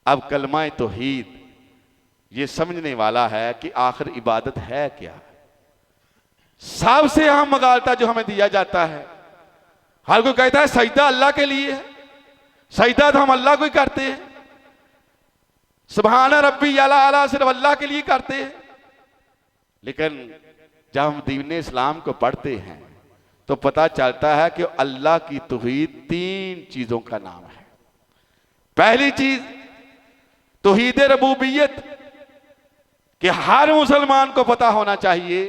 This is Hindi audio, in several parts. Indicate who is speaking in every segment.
Speaker 1: अब कलमा तौहीद ये समझने वाला है कि आखिर इबादत है क्या। सबसे अहम मगालता जो हमें दिया जाता है, हर कोई कहता है सजदा अल्लाह के लिए है, सजदा तो हम अल्लाह को ही करते हैं, सुभान रब्बी अला अला सिर्फ अल्लाह के लिए करते हैं। लेकिन जब हम दीन इस्लाम को पढ़ते हैं तो पता चलता है कि अल्लाह की तौहीद 3 चीजों का नाम है। पहली चीज तौहीद रबूबियत, कि हर मुसलमान को पता होना चाहिए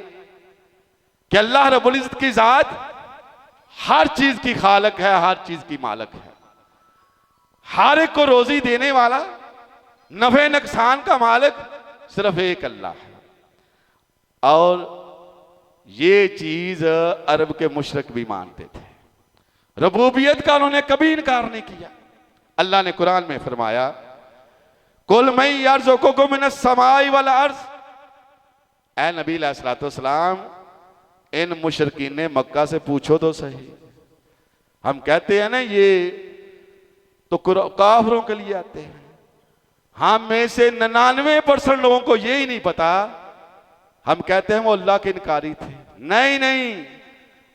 Speaker 1: कि अल्लाह रब्बुल इज्जत की जात हर चीज की खालक है, हर चीज की मालिक है, हर एक को रोजी देने वाला, नफे नुकसान का मालिक सिर्फ एक अल्लाह है। और ये चीज अरब के मुशरिक भी मानते थे, रबूबियत का उन्होंने कभी इनकार नहीं किया। अल्लाह ने कुरान में फरमाया कुल मैं यर्ज़ुकुकुम मिनस समाई वल अर्ज़, ऐ नबी अलैहिस्सलाम इन मुशरिकीन मक्का से पूछो तो सही। हम कहते हैं ना ये तो काफिरों के लिए आते हैं, हम में से 99% लोगों को ये ही नहीं पता, हम कहते हैं वो अल्लाह के इनकारी थे। नहीं नहीं,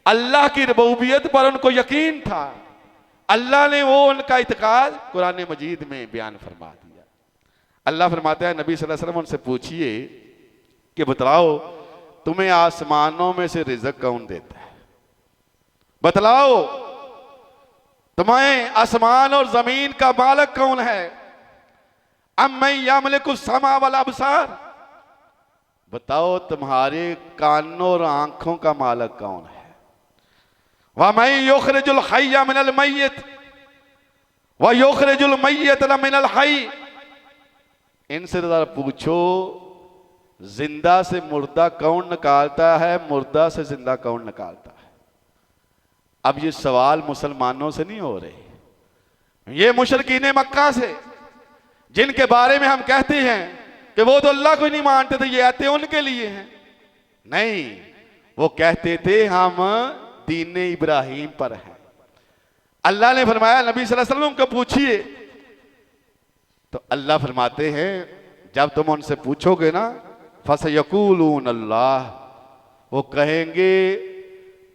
Speaker 1: अल्लाह की रबूबियत पर उनको यकीन था, अल्लाह ने वो उनका इत्काद कुरान मजीद में बयान फरमा दिया। अल्लाह फरमाता है नबी सल्लल्लाहु अलैहि वसल्लम उनसे पूछिए कि बतलाओ तुम्हें आसमानों में से रिज़्क़ कौन देता है, बतलाओ तुम्हें आसमान और जमीन का मालिक कौन है। अम्मै यमलिकु समा वल अबसार, बताओ तुम्हारे कानों और आंखों का मालिक कौन है। वमै युखरिजुल हय्य मिनल मय्यित व युखरिजुल मय्यित मिनल हय्य, इनसे जरा पूछो जिंदा से मुर्दा कौन निकालता है, मुर्दा से जिंदा कौन निकालता है। अब ये सवाल मुसलमानों से नहीं हो रहे, ये मुशरिकीन मक्का से, जिनके बारे में हम कहते हैं कि वो तो अल्लाह को नहीं मानते थे, ये आते उनके लिए हैं। नहीं, वो कहते थे हम दीन इब्राहिम पर हैं। अल्लाह ने फरमाया नबी सल्लल्लाहु अलैहि वसल्लम को पूछिए, तो अल्लाह फरमाते हैं जब तुम उनसे पूछोगे ना फसयकूलून अल्लाह, वो कहेंगे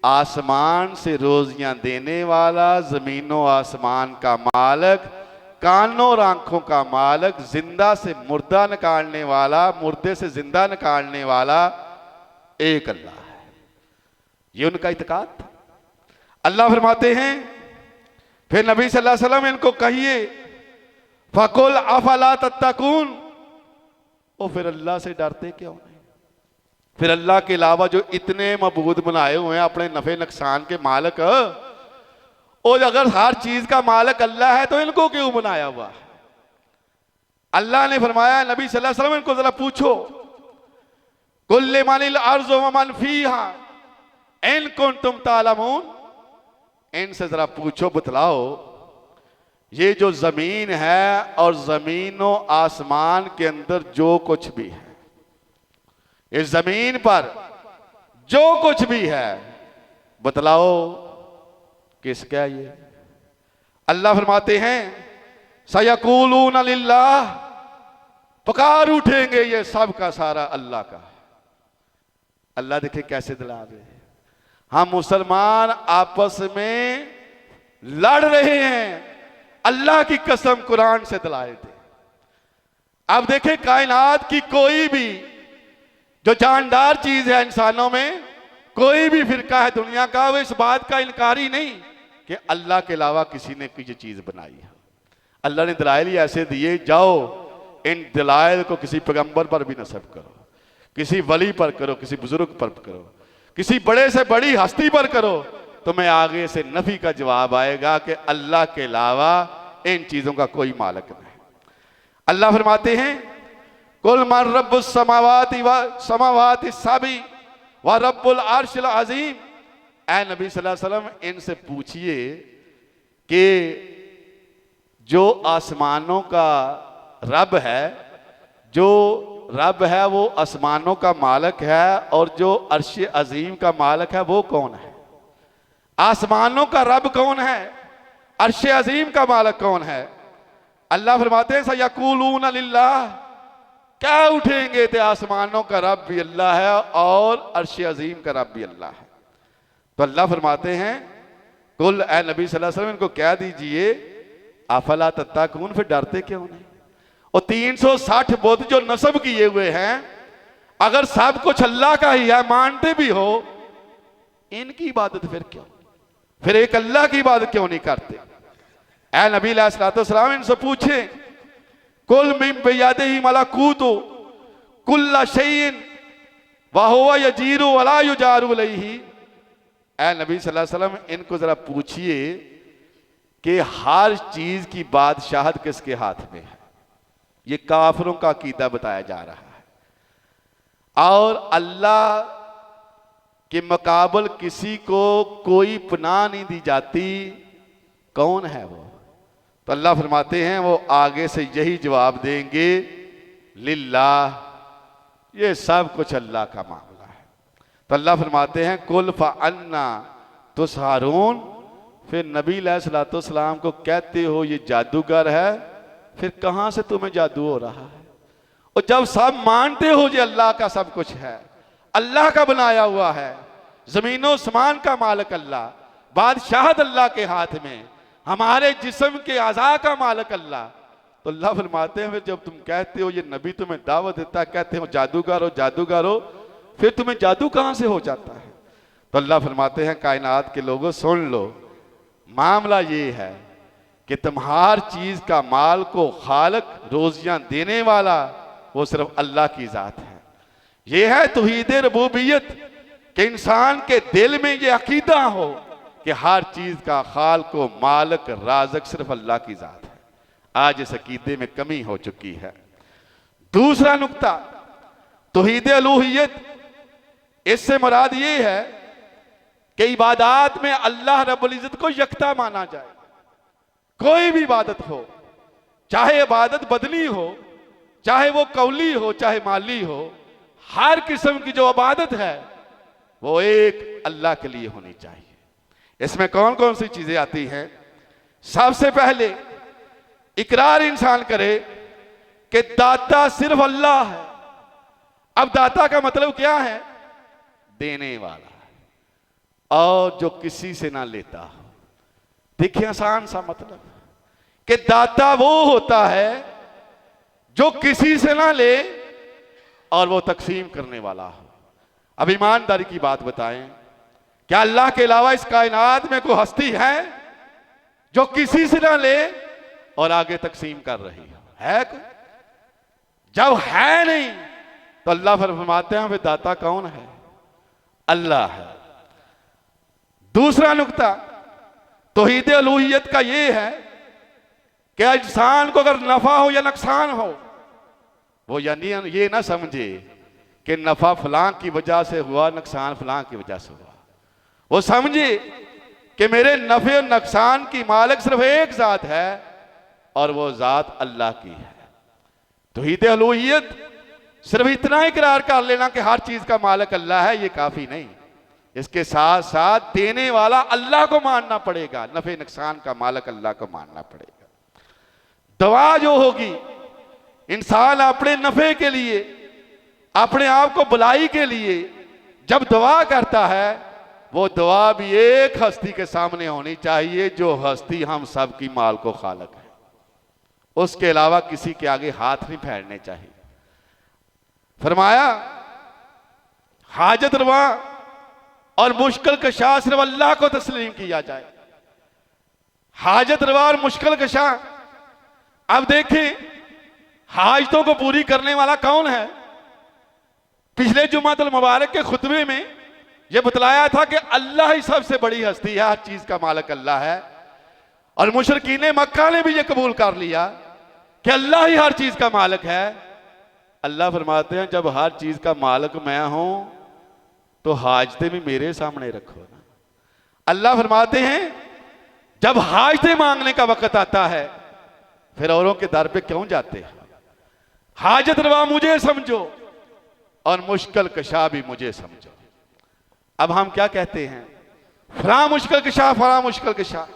Speaker 1: आसमान से रोजियां देने वाला, जमीनों आसमान का मालिक, कानों और आंखों का मालिक, जिंदा से मुर्दा निकालने वाला, मुर्दे से जिंदा निकालने वाला एक अल्लाह है। ये उनका इत्काद था। अल्लाह फरमाते हैं फिर नबी सल्लल्लाहु अलैहि वसल्लम इनको कहिए फकुल अफला तत्तकून, वो फिर अल्लाह से डरते क्यों नहीं। फिर अल्लाह के अलावा जो इतने मबूद बनाए हुए हैं अपने नफे नुकसान के मालिक, और अगर हर चीज का मालिक अल्लाह है तो इनको क्यों बनाया हुआ है। अल्लाह ने फरमाया नबी सल्लल्लाहु अलैहि वसल्लम इनको जरा पूछो कुल्ल मनिल अर्ज़ व मन फीहा इन कुंतुम तालमून, इनसे जरा पूछो बतलाओ ये जो जमीन है और जमीनों आसमान के अंदर जो कुछ भी है, इस जमीन पर जो कुछ भी है बतलाओ किसका ये। अल्लाह फरमाते हैं सयकूलून लिल्लाह, पुकार उठेंगे ये सब का सारा अल्लाह का। अल्लाह देखे कैसे दिला रहे हैं। हम मुसलमान आपस में लड़ रहे हैं, अल्लाह की कसम कुरान से दिलाए थे। अब देखें कायनात की कोई भी जो जानदार चीज है, इंसानों में कोई भी फिरका है दुनिया का, वो इस बात का इनकारी नहीं कि अल्लाह के अलावा किसी ने कोई चीज बनाई है। अल्लाह ने दलाइल ही ऐसे दिए, जाओ इन दलाइल को किसी पैगंबर पर भी नस्ब करो, किसी वली पर करो, किसी बुजुर्ग पर करो, किसी बड़े से बड़ी हस्ती पर करो, तुम्हें आगे से नफी का जवाब आएगा कि अल्लाह के अलावा इन चीजों का कोई मालिक नहीं। अल्लाह फरमाते हैं कुल मन रब्बुस समावाति व समावाति सबी व रब्बुल अर्शिल अजीम, ऐ नबी सल्लल्लाहु अलैहि वसल्लम इनसे पूछिए कि जो आसमानों का रब है, जो रब है वो आसमानों का मालिक है, और जो अर्श अजीम का मालिक है वो कौन है। आसमानों का रब कौन है, अर्श अजीम का मालिक कौन है। अल्लाह फरमाते हैं सयकूलून लिल्लाह, क्या उठेंगे थे आसमानों का रब भी अल्लाह है और अर्श अजीम का रब भी अल्लाह है। तो अल्लाह फरमाते हैं कुल ए नबी सल्लल्लाहु अलैहि वसल्लम इनको कह दीजिए अफला तत्तकून, फिर डरते क्यों नहीं। और 360 बुत जो नस्ब किए हुए हैं, अगर सब कुछ अल्लाह का ही है, मानते भी हो, इनकी इबादत फिर क्यों, फिर एक अल्लाह की इबादत क्यों नहीं करते। ए नबी अलैहिस्सलाम इनसे पूछे कुल मिन बियदिही मलकूतु कुल्ला शैइन व हुवा यजीरु वला युजारु अलैहि। ए नबी सल्लल्लाहु अलैहि वसल्लम इनको जरा पूछिए कि हर चीज की बादशाहत किसके हाथ में है। ये काफिरों का अकीदा बताया जा रहा है और अल्लाह के मुकाबल किसी को कोई पनाह नहीं दी जाती। कौन है वो? तो अल्लाह फरमाते हैं वो आगे से यही जवाब देंगे लिल्लाह, ये सब कुछ अल्लाह का मामला है। तो अल्लाह फरमाते हैं कुल फअन्ना तुसहरून, फिर नबी अलैहिस्सलाम को कहते हो ये जादूगर है, फिर कहां से तुम्हें जादू हो रहा है। और जब सब मानते हो ये अल्लाह का सब कुछ है, अल्लाह का बनाया हुआ है, जमीनों आसमान का मालिक अल्लाह, बादशाहत अल्लाह के हाथ में, हमारे जिस्म के आज़ा का मालिक अल्लाह, तो अल्लाह फरमाते हैं फिर जब तुम कहते हो ये नबी तुम्हें दावत देता, कहते हो जादूगर हो जादूगर हो, फिर तुम्हें जादू कहां से हो जाता है। तो अल्लाह फरमाते हैं कायनात के लोगों सुन लो, मामला ये है कि तुम्हार चीज का माल को खालक रोजियां देने वाला वो सिर्फ अल्लाह की जात है। ये है तौहीद रबूबियत कि इंसान के दिल में ये अकीदा हो कि हर चीज का खाल को मालिक राज़िक सिर्फ अल्लाह की जात है। आज इस अकीदे में कमी हो चुकी है। दूसरा नुक्ता तौहीद अलूहियत, इससे मुराद ये है कि इबादत में अल्लाह रब्बुल इज्जत को यकता माना जाए। कोई भी इबादत हो, चाहे इबादत बदनी हो, चाहे वो कौली हो, चाहे माली हो, हर किस्म की जो इबादत है वो एक अल्लाह के लिए होनी चाहिए। इसमें कौन कौन सी चीजें आती हैं? सबसे पहले इकरार इंसान करे कि दाता सिर्फ अल्लाह है। अब दाता का मतलब क्या है? देने वाला और जो किसी से ना लेता हो। देखिए आसान सा मतलब कि दाता वो होता है जो किसी से ना ले और वो तकसीम करने वाला हो। अब ईमानदारी की बात बताएं, क्या अल्लाह के अलावा इस कायनात में कोई हस्ती है जो किसी से ना ले और आगे तकसीम कर रही है कोई? जब है नहीं तो अल्लाह फरमाते हैं फिर दाता कौन है? अल्लाह है। दूसरा नुक्ता तौहीद अलूहियत का यह है कि इंसान को अगर नफा हो या नुकसान हो, वो यानी ये ना समझे कि नफा फलां की वजह से हुआ, नुकसान फलां की वजह से हुआ। वो समझे कि मेरे नफे और नुकसान की मालिक सिर्फ एक जात है और वो जात अल्लाह की है। तौहीद अलूहियत सिर्फ इतना इकरार कर लेना कि हर चीज का मालिक अल्लाह है, ये काफी नहीं। इसके साथ साथ देने वाला अल्लाह को मानना पड़ेगा, नफे नुकसान का मालिक अल्लाह को मानना पड़ेगा। दवा जो होगी, इंसान अपने नफे के लिए, अपने आप को भलाई के लिए जब दुआ करता है, वो दुआ भी एक हस्ती के सामने होनी चाहिए जो हस्ती हम सब की माल को खालक है। उसके अलावा किसी के आगे हाथ नहीं फैलने चाहिए। फरमाया हाजत रवा और मुश्किल कशा सिर्फ अल्लाह को तस्लीम किया जाए। हाजत रवा और मुश्किल कशा, अब देखें हाजतों को पूरी करने वाला कौन है? पिछले जुमातुल मुबारक के खुतबे में यह बतलाया था कि अल्लाह ही सबसे बड़ी हस्ती है, हर चीज का मालिक अल्लाह है। और मुशरिकीन मक्का ने भी यह कबूल कर लिया कि अल्लाह ही हर चीज का मालिक है। अल्लाह फरमाते हैं जब हर चीज का मालिक मैं हूं तो हाजतें भी मेरे सामने रखो ना। अल्लाह फरमाते हैं जब हाजतें मांगने का वक्त आता है फिर औरों के दर पे क्यों जाते हैं? हाजत रवा मुझे समझो और मुश्किल कशा भी मुझे समझो। अब हम क्या कहते हैं? फला मुश्किल कशा, फला मुश्किल कशा।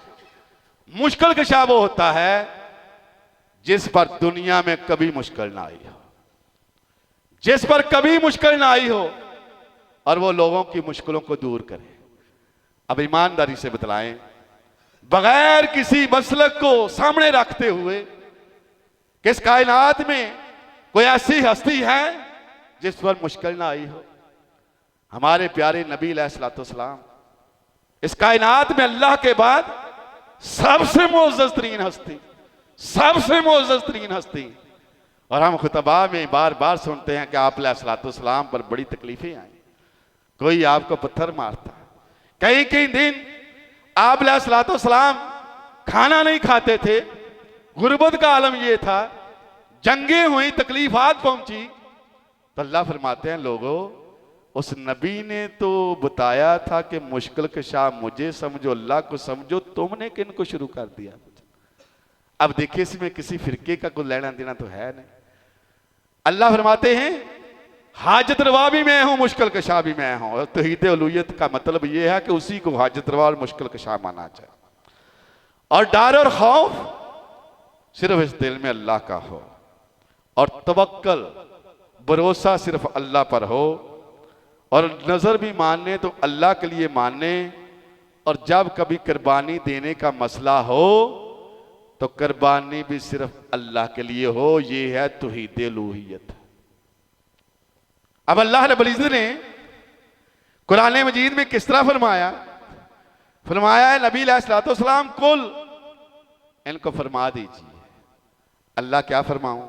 Speaker 1: मुश्किल कशा वो होता है जिस पर दुनिया में कभी मुश्किल ना आई हो, जिस पर कभी मुश्किल ना आई हो, और वो लोगों की मुश्किलों को दूर करे। अब ईमानदारी से बतलाएं, बगैर किसी मसलक को सामने रखते हुए, कि इस कायनात में कोई ऐसी हस्ती है जिस पर मुश्किल ना आई हो। हमारे प्यारे नबी अलैहिस्सलाम इस कायनात में अल्लाह के बाद सबसे मुअज़्ज़ज़ तरीन हस्ती, सबसे मुअज़्ज़ज़ तरीन हस्ती। और हम खुतबा में बार बार सुनते हैं कि आप अलैहिस्सलाम पर बड़ी तकलीफें आई, कोई आपको पत्थर मारता, कई कई दिन आप अलैहिस्सलाम खाना नहीं खाते थे, गुर्बत का आलम यह था, जंगें हुई, तकलीफात पहुंची, तो अल्लाह फरमाते हैं लोगों, उस नबी ने तो बताया था कि मुश्किल कशा मुझे समझो, अल्लाह को समझो, तुमने किन को शुरू कर दिया। अब देखिए इसमें किसी फिरके का कोई लेना देना तो है नहीं। अल्लाह फरमाते हैं हाजत रवा भी मैं हूं, मुश्किल कशा भी मैं हूं। और तौहीद उलूहियत का मतलब यह है कि उसी को हाजत रवा और मुश्किल कशा माना जाए, और डर और खौफ सिर्फ इस दिल में अल्लाह का हो, और तवक्कल भरोसा सिर्फ अल्लाह पर हो, और नजर भी मानने तो अल्लाह के लिए मानने, और जब कभी कुर्बानी देने का मसला हो तो कुर्बानी भी सिर्फ अल्लाह के लिए हो। ये है तौहीद उलूहियत। अब अल्लाह रब्बुल इज्जत ने कुरान मजीद में किस तरह फरमाया, फरमाया है नबी अलैहिस्सलाम कुल, इनको फरमा दीजिए। अल्लाह क्या फरमाऊं,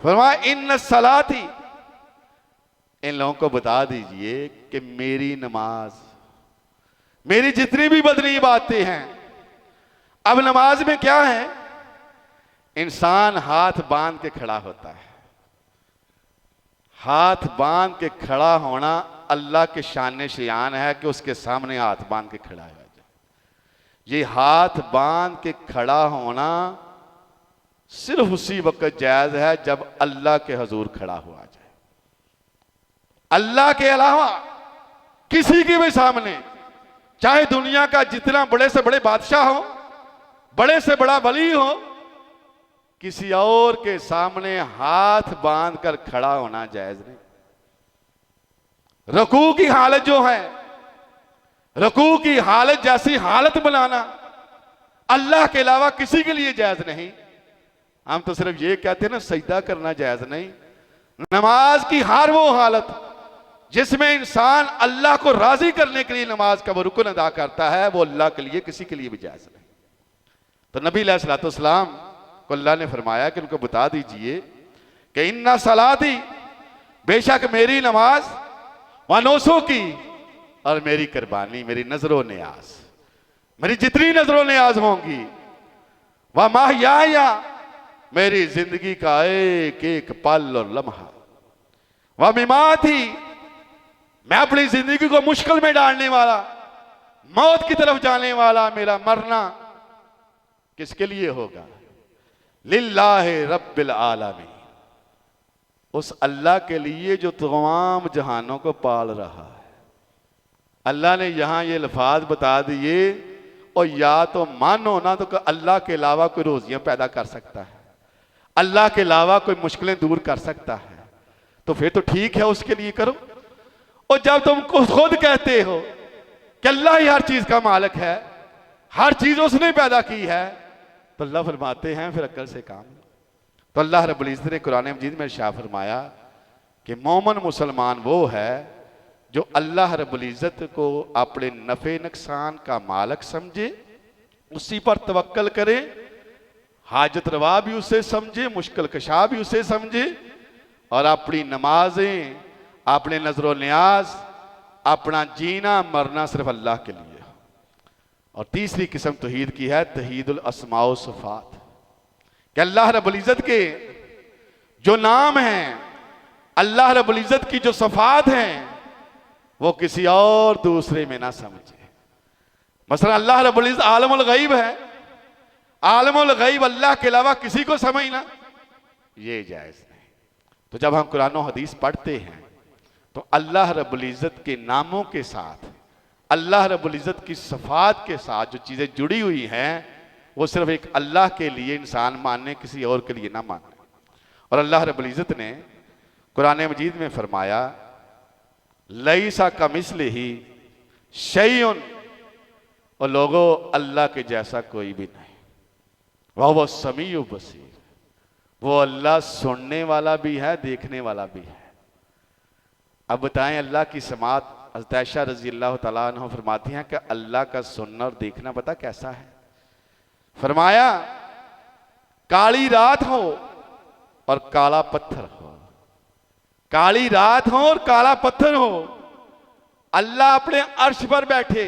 Speaker 1: फरमाया इन्न सलाती, इन लोगों को बता दीजिए कि मेरी नमाज, मेरी जितनी भी बदनी बातें हैं। अब नमाज में क्या है, इंसान हाथ बांध के खड़ा होता है। हाथ बांध के खड़ा होना अल्लाह के शान शियान है कि उसके सामने हाथ बांध के खड़ा हो जाए। ये हाथ बांध के खड़ा होना सिर्फ उसी वक्त जायज है जब अल्लाह के हुजूर खड़ा हुआ जाए। अल्लाह के अलावा किसी के भी सामने, चाहे दुनिया का जितना बड़े से बड़े बादशाह हो, बड़े से बड़ा वली हो, किसी और के सामने हाथ बांध कर खड़ा होना जायज नहीं। रुकू की हालत जो है, रुकू की हालत जैसी हालत बनाना अल्लाह के अलावा किसी के लिए जायज नहीं। हम तो सिर्फ ये कहते हैं ना सजदा करना जायज नहीं। नमाज की हर वो हालत जिसमें इंसान अल्लाह को राजी करने के लिए नमाज का वो रुकन अदा करता है, वो अल्लाह के लिए किसी के लिए भी जायज नहीं। तो नबी अलैहिस्सलाम को अल्लाह ने फरमाया कि उनको बता दीजिए कि इन्ना सलाती, बेशक मेरी नमाज, व नोसों की, और मेरी कुर्बानी, मेरी नजरों न्याज, मेरी जितनी नजरों न्याज होंगी, वह महयाया, मेरी जिंदगी का एक एक पल और लम्हा, वह मिमाती, मैं अपनी जिंदगी को मुश्किल में डालने वाला, मौत की तरफ जाने वाला, मेरा मरना किसके लिए होगा, लिल्लाहि रब्बिल आलमीन, उस अल्लाह के लिए जो तमाम जहानों को पाल रहा है। अल्लाह ने यहां ये अल्फाज बता दिए, और या तो मानो ना तो अल्लाह के अलावा कोई रोजियां पैदा कर सकता है, अल्लाह के अलावा कोई मुश्किलें दूर कर सकता है, तो फिर तो ठीक है, उसके लिए करो। और जब तुम खुद कहते हो कि अल्लाह ही हर चीज का मालिक है, हर चीज उसने पैदा की है, तो अल्लाह फरमाते हैं फिर अक्ल से काम। तो अल्लाह रब्बुल इज्जत ने कुरान मजीद में इरशाद फरमाया कि मोमिन मुसलमान वो है जो अल्लाह रब्बुल इज्जत को अपने नफे नुकसान का मालिक समझे, उसी पर तवक्कल करे, हाजत रवा भी उसे समझे, मुश्किल कशा भी उसे समझे, और अपनी नमाजें, अपने नजरो न्याज, अपना जीना मरना सिर्फ अल्लाह के लिए। और तीसरी किस्म तौहीद की है तौहीदुल अस्मा व सिफात, कि अल्लाह रब्बुल इज्जत के जो नाम हैं, अल्लाह रब्बुल इज्जत की जो सिफात हैं, वो किसी और दूसरे में ना समझे। मसलन अल्लाह रब्बुल इज्जत आलमुल गैब है, आलमुल गैब अल्लाह के अलावा किसी को समझना ये जायज नहीं। तो जब हम कुरान और हदीस पढ़ते हैं तो अल्लाह रब्बुल इज्जत के नामों के साथ, अल्लाह रब्बुल इज्जत की सिफात के साथ जो चीजें जुड़ी हुई हैं, वो सिर्फ एक अल्लाह के लिए इंसान माने, किसी और के लिए ना माने। और अल्लाह रब्बुल इज़्ज़त ने कुरान मजीद में फरमाया लईसा कमिस्लिही शैउन, और लोगों अल्लाह के जैसा कोई भी नहीं। वह समीउ बसीर, वो अल्लाह सुनने वाला भी है, देखने वाला भी है। अब बताएं अल्लाह की समात। हज़रत आयशा रजी अल्लाह तआला अन्हा फरमाती हैं कि अल्लाह का सुनना और देखना पता कैसा है। फरमाया काली रात हो और काला पत्थर हो, काली रात हो और काला पत्थर हो, अल्लाह अपने अर्श पर बैठे,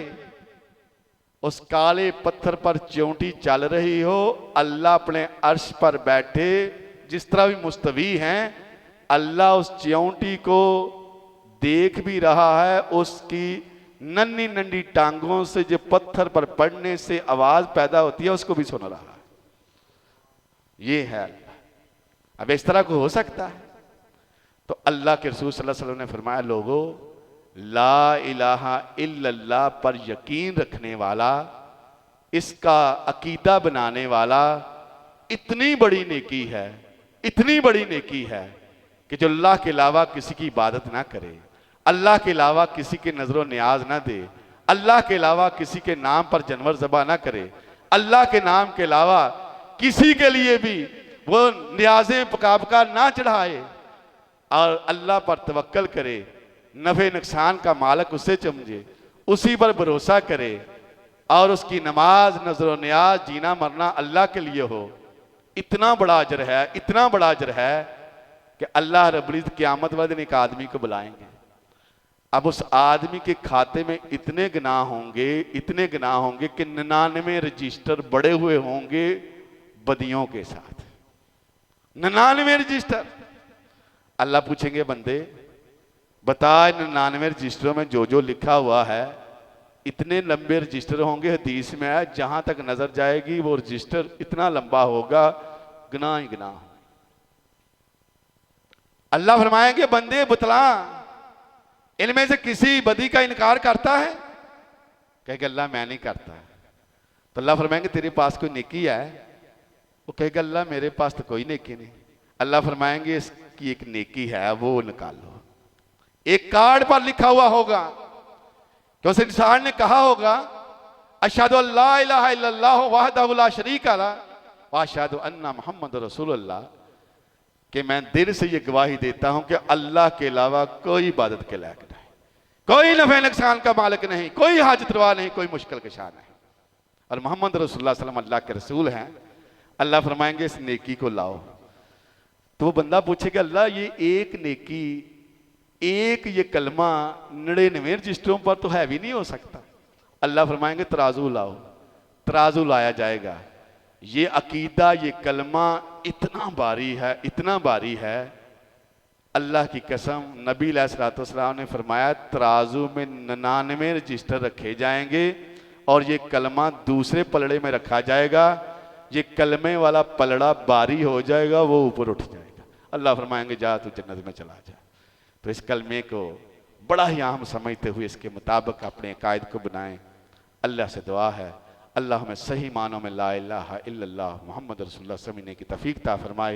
Speaker 1: उस काले पत्थर पर च्योंटी चल रही हो, अल्लाह अपने अर्श पर बैठे जिस तरह भी मुस्तवी हैं, अल्लाह उस च्योंटी को देख भी रहा है, उसकी नन्ही नन्ही टांगों से जो पत्थर पर पड़ने से आवाज पैदा होती है उसको भी सुन रहा है। ये है अल्लाह। अब इस तरह को हो सकता है? तो अल्लाह के रसूल सल्लल्लाहु अलैहि वसल्लम ने फरमाया लोगों ला इलाहा इल्लल्लाह पर यकीन रखने वाला, इसका अकीदा बनाने वाला, इतनी बड़ी नेकी है, इतनी बड़ी नेकी है कि जो अल्लाह के अलावा किसी की इबादत ना करे, अल्लाह के अलावा किसी के नजरों न्याज ना दे, अल्लाह के अलावा किसी के नाम पर जानवर ज़बह ना करे, अल्लाह के नाम के अलावा किसी के लिए भी वो न्याज़ें पका ना चढ़ाए, और अल्लाह पर तवक्कल करे, नफ़े नुकसान का मालिक उसे समझे, उसी पर भरोसा करे, और उसकी नमाज नजर न्याज जीना मरना अल्लाह के लिए हो। इतना बड़ा अजर है, इतना बड़ा अजर है कि अल्लाह रब्बुल इज़्ज़त क़यामत वाले दिन एक आदमी को बुलाएंगे। अब उस आदमी के खाते में इतने गुनाह होंगे, इतने गुनाह होंगे कि 99 रजिस्टर बड़े हुए होंगे बदियों के साथ। 99 रजिस्टर। अल्लाह पूछेंगे बंदे बता 99 रजिस्टरों में जो जो लिखा हुआ है, इतने लंबे रजिस्टर होंगे, हदीस में है जहां तक नजर जाएगी वो रजिस्टर इतना लंबा होगा, गुनाह ही गुनाह। अल्लाह फरमाएंगे बंदे बतला इनमें से किसी बदी का इनकार करता है? कहेगा अल्लाह मैं नहीं करता। तो अल्लाह फरमाएंगे तेरे पास कोई नेकी है? वो कहेगा अल्लाह मेरे पास तो कोई नेकी नहीं। अल्लाह फरमाएंगे इसकी एक नेकी है, वो निकालो। एक कार्ड पर लिखा हुआ होगा कि उस इंसान ने कहा होगा अशहदु अल्ला इलाहा इल्लल्लाह वहदहु ला शरीका लह व अशहदु अन्ना मुहम्मद रसूलुल्लाह, कि मैं दिल से ये गवाही देता हूं कि अल्लाह के अलावा कोई इबादत के लायक नहीं, कोई नफे नुकसान का मालिक नहीं, कोई हाजत रवा नहीं, कोई मुश्किल कशा नहीं, और मोहम्मद रसूलुल्लाह सल्लल्लाहु अलैहि वसल्लम अल्लाह के रसूल हैं। अल्लाह फरमाएंगे इस नेकी को लाओ। तो वो बंदा पूछेगा अल्लाह ये एक नेकी, एक ये कलमा 99 रजिस्टरों पर तो हैवी नहीं हो सकता। अल्लाह फरमाएंगे तराजू लाओ। तराजू लाया जाएगा। ये अकीदा, ये कलमा इतना भारी है, इतना भारी है, अल्लाह की कसम नबी अलैहिस्सलाम ने फरमाया तराजू में 99 रजिस्टर रखे जाएंगे और ये कलमा दूसरे पलड़े में रखा जाएगा। ये कलमे वाला पलड़ा भारी हो जाएगा, वो ऊपर उठ जाएगा। अल्लाह फरमाएंगे जा तू जन्नत में चला जा। तो इस कलमे को बड़ा ही अहम समझते हुए इसके मुताबिक अपने अकायद को बनाएं। अल्लाह से दुआ है अल्लाह हमें सही मानों में ला इलाहा इल्लल्लाह मुहम्मद रसूलुल्लाह समझने की तौफीक अता फरमाए।